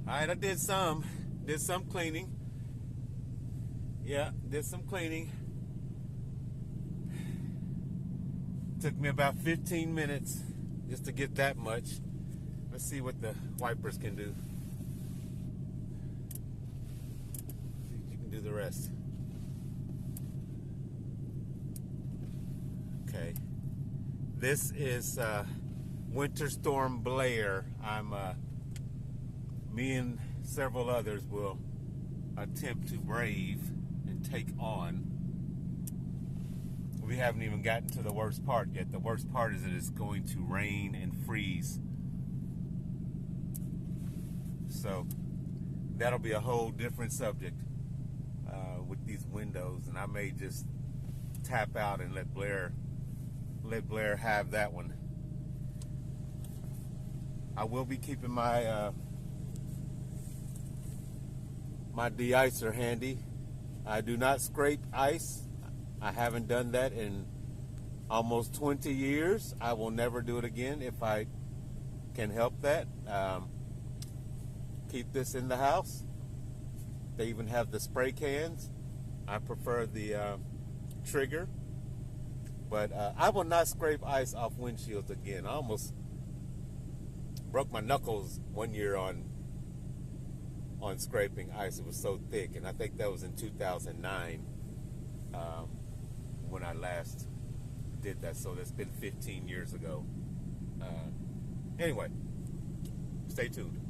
Alright, I did some cleaning. Yeah, did some cleaning. Took me about 15 minutes just to get that much. Let's see what the wipers can do. See if you can do the rest. Okay. This is Winter Storm Blair. Me and several others will attempt to brave and take on. We haven't even gotten to the worst part yet. The worst part is that it's going to rain and freeze. So that'll be a whole different subject with these windows, and I may just tap out and let Blair have that one. I will be keeping my my de-icer handy. I do not scrape ice. I haven't done that in almost 20 years. I will never do it again if I can help that. Keep this in the house. They even have the spray cans. I prefer the trigger. But I will not scrape ice off windshields again. I almost broke my knuckles one year on scraping ice. It was so thick, and I think that was in 2009 when I last did that. So that's been 15 years ago. Anyway, stay tuned.